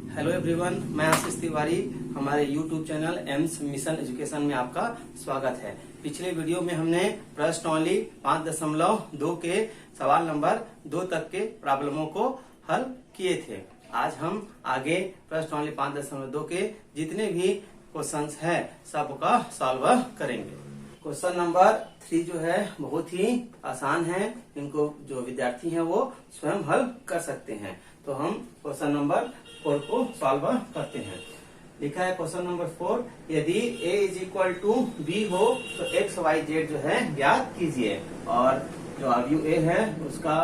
Hello everyone, मैं आशीष तिवारी। हमारे YouTube channel AIIMS mission education में आपका स्वागत है। पिछले वीडियो में हमने प्रश्न ओनली 5.2 के सवाल नंबर 2 तक के प्रॉब्लमों को हल किए थे। आज हम आगे प्रश्न ओनली 5.2 के जितने भी क्वेश्चंस है सबका सॉल्व करेंगे। क्वेश्चन नंबर 3 जो है बहुत ही आसान है, इनको जो विद्यार्थी हैं वो स्वयं हल कर सकते हैं। तो हम क्वेश्चन नंबर 4 को सॉल्व करते हैं। लिखा है क्वेश्चन नंबर 4, यदि a is equal to B हो तो एक्स वाई जेड जो है ज्ञात कीजिए। और जो आव्यूह a है उसका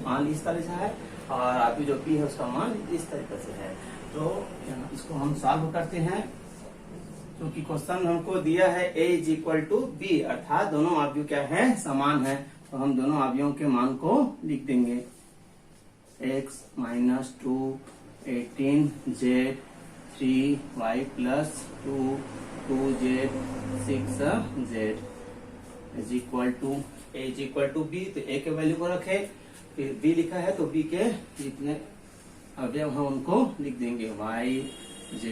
मान इस तरह से है और आव्यूह जो p है उसका मान इस तरीके से है। तो इसको हम सॉल्व करते हैं। क्योंकि क्वेश्चन हमको दिया है a is equal to B, अर्थात दोनों आव्यूह क्या है, समान है। तो हम दोनों आव्यूहों के मान को लिख देंगे। x minus 2 18z 3y plus 2z 6z is equal to a is equal to b। तो a के वैल्यू को रखे, फिर b लिखा है तो b के जितने अवयव हम उनको लिख देंगे। y z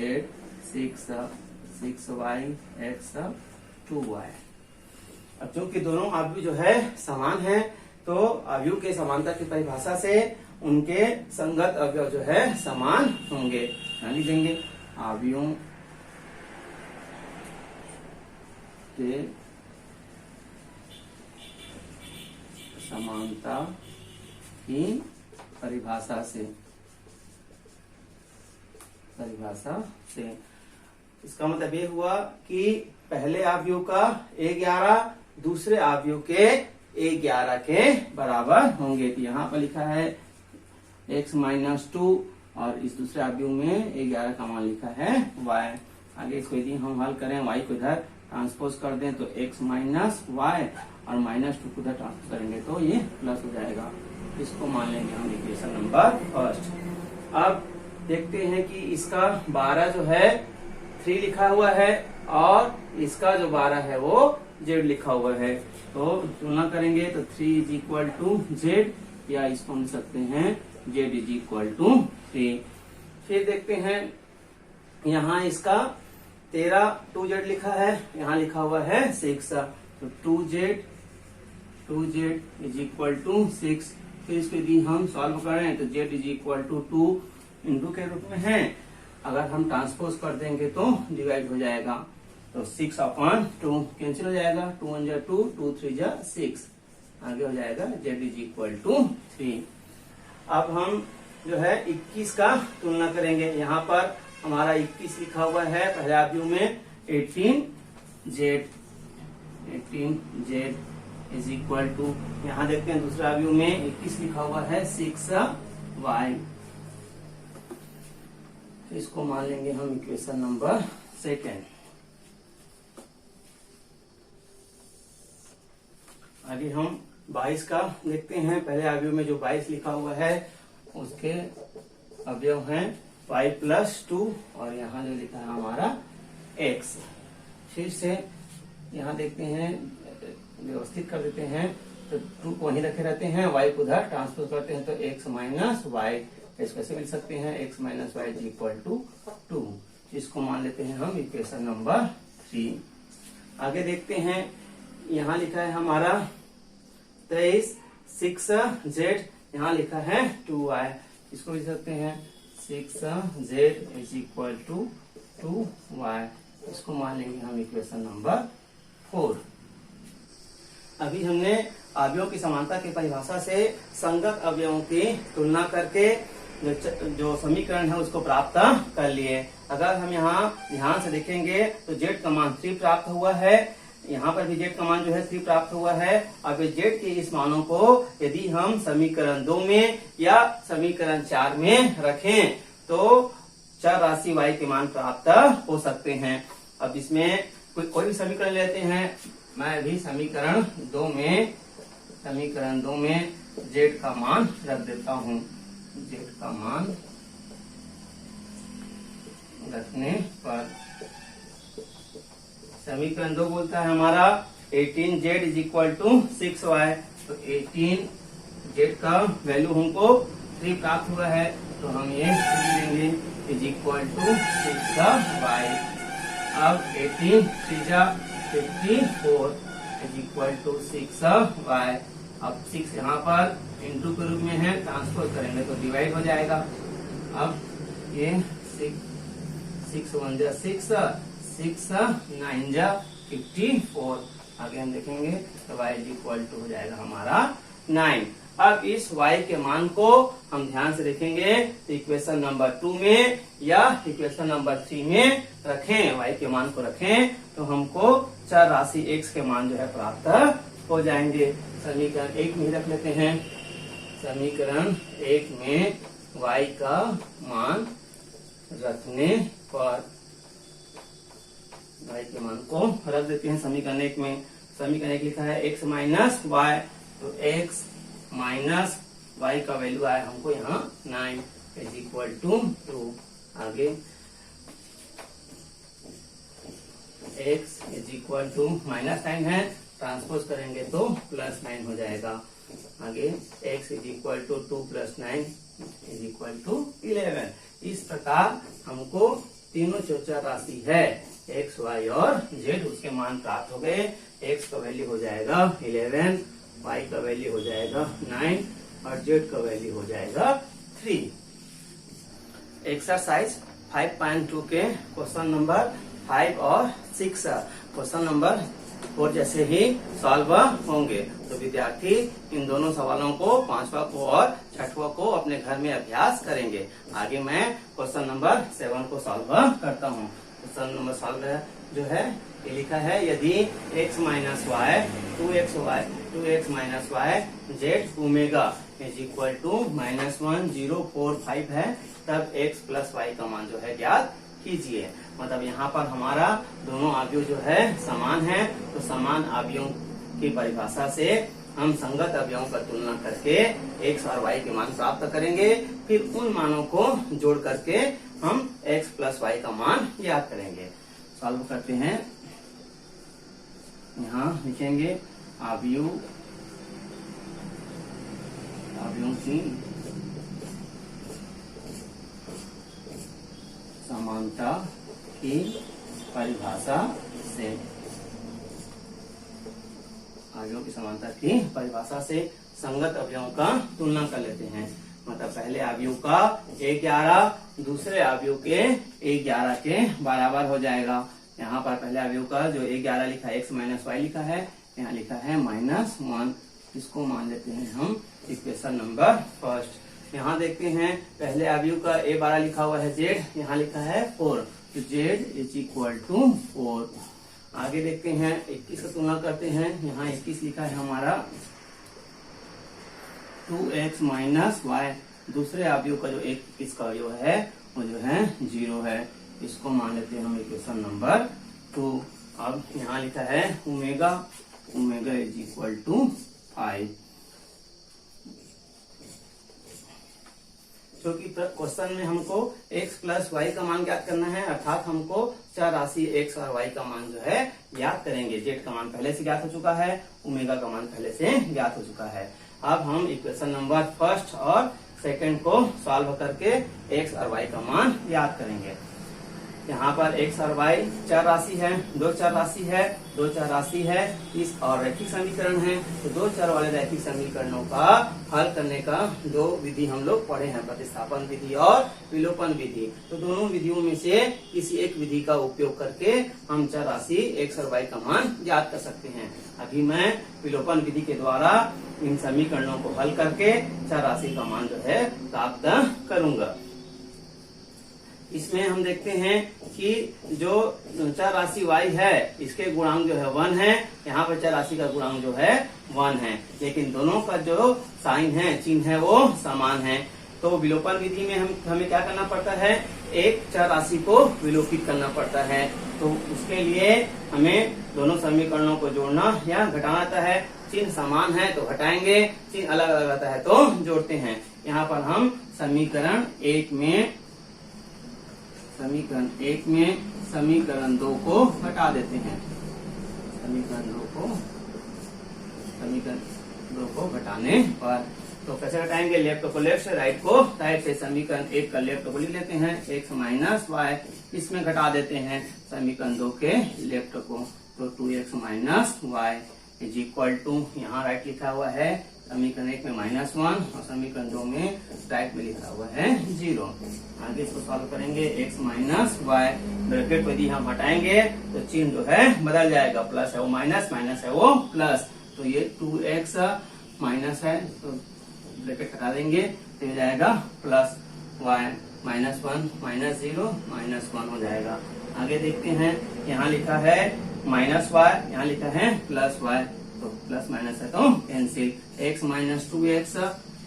6y x 2y। अब चूंकि दोनों आव्यूह जो है समान है तो आव्यूह के समानता की परिभाषा से उनके संगत अवयव जो है समान होंगे। लिख देंगे आव्यूहों के समानता की परिभाषा से इसका मतलब ये हुआ कि पहले आव्यूह का a11 दूसरे आव्यूह के a11 के बराबर होंगे। तो यहाँ पर लिखा है x माइनस 2 और इस दूसरे आव्यूह में a11 का मान लिखा है y। आगे इसको यदि हम हल करें, y को इधर ट्रांसपोज कर दें तो x माइनस y और माइनस 2 को इधर ट्रांसपोज करेंगे तो ये प्लस हो जाएगा। इसको मान लेंगे हम इक्वेशन नंबर फर्स्ट। अब देखते हैं कि इसका 12 जो है 3 लिखा हुआ है और इसका जो 12 है वो z लिखा हुआ है। तो तुलना करेंगे तो 3 इज इक्वल टू z, या इसको हम सकते हैं z इज इक्वल टू 3। फिर देखते हैं यहाँ इसका 13 2z लिखा है, यहाँ लिखा हुआ है 6। तो 2z इज इक्वल टू 6। फिर इसको यदि हम सॉल्व करें तो z is equal to 2 into के रूप में है। अगर हम ट्रांसपोज कर देंगे तो डिवाइड हो जाएगा। तो 6/2 कैंसिल हो जाएगा। 2 1 जा 2, 2 3 जा 6, आगे हो जाएगा z इज इक्वल टू 3। अब हम जो है 21 का तुलना करेंगे। यहाँ पर हमारा 21 लिखा हुआ है पहले आव्यूह में 18z इज इक्वल टू, यहाँ देखते हैं दूसरे आव्यूह में 21 लिखा हुआ है 6y। इसको मान लेंगे हम इक्वेशन नंबर 2। आगे हम 22 का देखते हैं। पहले आव्यूह में जो 22 लिखा हुआ है उसके अवयव हैं y प्लस 2 और यहाँ जो लिखा है हमारा x। फिर से यहाँ देखते हैं, व्यवस्थित कर देते हैं तो 2 को वहीं रखे रहते हैं, y को उधर ट्रांसफर करते हैं तो x माइनस वाई। इसको कैसे मिल सकते हैं, x minus Y is equal to 2। इसको मान लेते हैं हम इक्वेशन नंबर 3। आगे देखते हैं, यहाँ लिखा है हमारा 23 6z, यहाँ लिखा है 2y। इसको लिख सकते हैं 6z is equal to 2y। इसको मान लेंगे हम इक्वेशन नंबर 4। अभी हमने अवयवों की समानता की परिभाषा से संगत अवयवों की तुलना करके जो समीकरण है उसको प्राप्त कर लिए। अगर हम यहाँ ध्यान से देखेंगे तो z का मान 3 प्राप्त हुआ है, यहाँ पर भी z का मान जो है 3 प्राप्त हुआ है। अब z के इस मानों को यदि हम समीकरण 2 में या समीकरण 4 में रखें तो चर राशि y के मान प्राप्त हो सकते हैं। अब इसमें कोई भी समीकरण लेते हैं। मैं भी समीकरण 2 में z का मान रख देता हूँ। z का मान रखने पर समीकरण 2 बोलता है हमारा 18z is equal to 6y। तो 18z का वैल्यू हमको 3 प्राप्त हुआ है। तो तो हम ये लिख देंगे इज इक्वल टू 6y। अब 18 54 इज इक्वल टू 6y। अब 6 यहाँ पर इंटू के रूप में है, ट्रांसफर करेंगे तो डिवाइड हो जाएगा। अब ये 6 1 जा 6 6 9 जा 54। आगे हम देखेंगे तो y इज इक्वल टू हो जाएगा हमारा 9। अब इस y के मान को हम ध्यान से देखेंगे इक्वेशन नंबर 2 में या इक्वेशन नंबर 3 में रखें, y के मान को रखें तो हमको चर राशि x के मान जो है प्राप्त हो जाएंगे। समीकरण 1 में रख लेते हैं। समीकरण 1 में y का मान रखने पर y के मान को रख देते हैं समीकरण 1 में। समीकरण 1 लिखा है x माइनस वाई, तो x माइनस y का वैल्यू आया हमको यहाँ 9 इज इक्वल टू 2। आगे x is equal to minus sign है, ट्रांसपोज करेंगे तो प्लस 9 हो जाएगा। आगे x is equal to 2 plus 9 is equal to 11। इस प्रकार हमको तीनों जो चर राशि है x, y और z उसके मान प्राप्त हो गए। x का वैल्यू हो जाएगा 11, y का वैल्यू हो जाएगा 9 और z का वैल्यू हो जाएगा 3। एक्सरसाइज 5.2 के क्वेश्चन नंबर 5 और 6 क्वेश्चन नंबर 4 जैसे ही सॉल्व होंगे, तो विद्यार्थी इन दोनों सवालों को 5वां को और 6वां को अपने घर में अभ्यास करेंगे। आगे मैं क्वेश्चन नंबर 7 को सॉल्व करता हूँ। क्वेश्चन नंबर सॉल्व जो है ये लिखा है, यदि x minus Y 2x minus Y z omega is equal to -1 0 4 5 है, तब x प्लस वाई का मान जो है ज्ञात कीजिए। मतलब यहाँ पर हमारा दोनों अवयव जो है समान है, तो समान अवयवों की परिभाषा से हम संगत अवयवों पर तुलना करके x और y के मान प्राप्त करेंगे। फिर उन मानों को जोड़ करके हम x प्लस वाई का मान ज्ञात करेंगे। सॉल्व करते हैं। यहाँ लिखेंगे अवयवों की समानता की परिभाषा से, अवयवों की समानता की परिभाषा से संगत अवयवों का तुलना कर लेते हैं। मतलब पहले अवयव का 11 दूसरे अवयव के 11 के बराबर हो जाएगा। यहाँ पर पहले अवयव का जो 11 लिखा है x माइनस वाई लिखा है, यहाँ लिखा है -1। इसको मान लेते हैं हम इक्वेशन नंबर फर्स्ट। यहाँ देखते हैं पहले अवयव का a12 लिखा हुआ है z, यहाँ लिखा है 4, तो z इज इक्वल टू 4। आगे देखते हैं 21 से तुलना करते हैं। यहाँ 21 लिखा है हमारा 2x माइनस वाई, दूसरे अवयव का जो 21 का अवयव है वो जो है 0 है। इसको मान लेते हैं हम इक्वेशन नंबर 2। अब यहाँ लिखा है ओमेगा इज इक्वल टू 5। क्योंकि क्वेश्चन में हमको x प्लस वाई का मान ज्ञात करना है, अर्थात हमको चर राशि x और y का मान जो है ज्ञात करेंगे। z का मान पहले से ज्ञात हो चुका है, ओमेगा का मान पहले से ज्ञात हो चुका है। अब हम इक्वेशन नंबर फर्स्ट और सेकंड को सॉल्व करके x और y का मान ज्ञात करेंगे। यहाँ पर x और y चर राशि है, दो चर राशि है इस और रैखिक समीकरण है। तो दो चर वाले रैखिक समीकरणों का हल करने का दो विधि हम लोग पढ़े हैं, प्रतिस्थापन विधि और विलोपन विधि। तो दोनों विधियों में से किसी एक विधि का उपयोग करके हम चर राशि x और y का मान ज्ञात कर सकते हैं। अभी मैं विलोपन विधि के द्वारा इन समीकरणों को हल करके चर राशि का मान जो है प्राप्त करूंगा। इसमें हम देखते हैं कि जो चर राशि y है इसके गुणांक जो है 1 है, यहाँ पर चर राशि का गुणांक जो है 1 है, लेकिन दोनों का जो साइन है, चिन्ह है वो समान है। तो विलोपन विधि में हमें क्या करना पड़ता है, एक चर राशि को विलोपित करना पड़ता है। तो उसके लिए हमें दोनों समीकरणों को जोड़ना या घटाना रहता है। चिन्ह समान है तो घटाएंगे, चिन्ह अलग अलग रहता है तो जोड़ते हैं। यहाँ पर हम समीकरण 1 में समीकरण 2 को हटा देते हैं। समीकरण 2 को घटाने पर तो कैसे घटाएंगे, लेफ्ट को लेफ्ट से, राइट को राइट से। समीकरण 1 का लेफ्ट को लिख लेते हैं x माइनस वाई, इसमें घटा देते हैं समीकरण 2 के लेफ्ट को, तो 2x minus Y is equal to, यहाँ राइट लिखा हुआ है समीकरण 1 में -1 और समीकरण 2 में राइट में लिखा हुआ है 0। आगे इसको सॉल्व करेंगे, x माइनस वाई, ब्रैकेट को यदि हम हटाएंगे तो चिन्ह जो है बदल जाएगा, प्लस है वो माइनस, माइनस है वो प्लस, तो ये 2x माइनस है तो ब्रैकेट हटा देंगे तो हो जाएगा प्लस वाई, -1 -0 -1 हो जाएगा। आगे देखते हैं, यहाँ लिखा है माइनस वाई, यहाँ लिखा है प्लस वाई, तो प्लस माइनस है तो कैंसिल, x माइनस 2x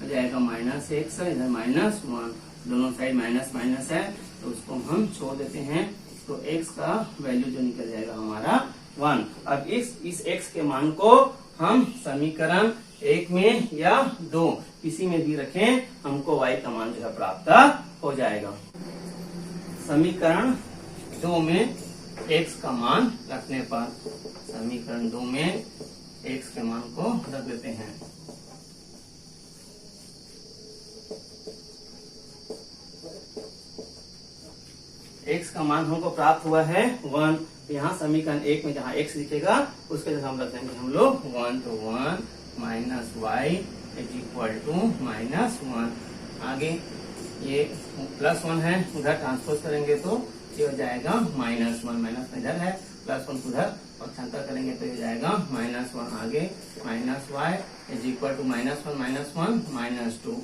हो जाएगा -x, इधर -1, दोनों साइड माइनस माइनस है तो उसको हम छोड़ देते हैं, तो x का वैल्यू जो निकल जाएगा हमारा 1। अब इस x के मान को हम समीकरण 1 में या 2 किसी में भी रखें, हमको y का मान जो है प्राप्त हो जाएगा। समीकरण 2 में x का मान रखने पर, समीकरण 2 में x के मान को रख देते हैं, x का मान हमको प्राप्त हुआ है 1। यहाँ समीकरण 1 में जहाँ x लिखेगा उसके जगह हम रख देंगे हम लोग 1, तो 1 minus Y is equal to -1। आगे ये +1 है, उधर ट्रांसपोज करेंगे तो ये हो जाएगा -1, माइनस इधर है, +1 उधर और छांतर करेंगे तो ये हो जाएगा -1। आगे minus Y is equal to -1 -2,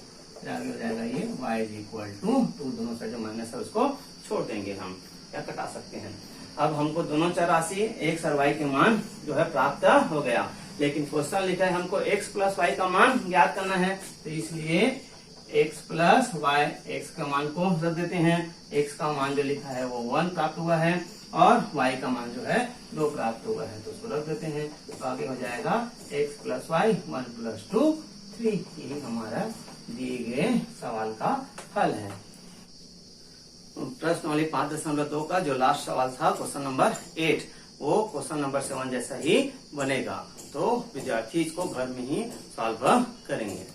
आगे हो जाएगा ये y इज इक्वल टू 2, दोनों साइड जो माइनस है उसको छोड़ देंगे हम, क्या कटा सकते हैं। अब हमको दोनों चर राशि x और y के मान जो है प्राप्त हो गया, लेकिन क्वेश्चन लिखा है हमको x प्लस वाई का मान ज्ञात करना है, तो इसलिए x प्लस वाई, x का मान को रख देते हैं, x का मान जो लिखा है वो 1 प्राप्त हुआ है और y का मान जो है 2 प्राप्त हुआ है, तो उसको रख देते हैं, तो आगे हो जाएगा x प्लस वाई 1 + 2 3। यही हमारा दिए गए सवाल का हल है। प्रश्न वाली 5.2 का जो लास्ट सवाल था क्वेश्चन नंबर 8, वो क्वेश्चन नंबर 7 जैसा ही बनेगा, तो विद्यार्थी इसको घर में ही सॉल्व करेंगे।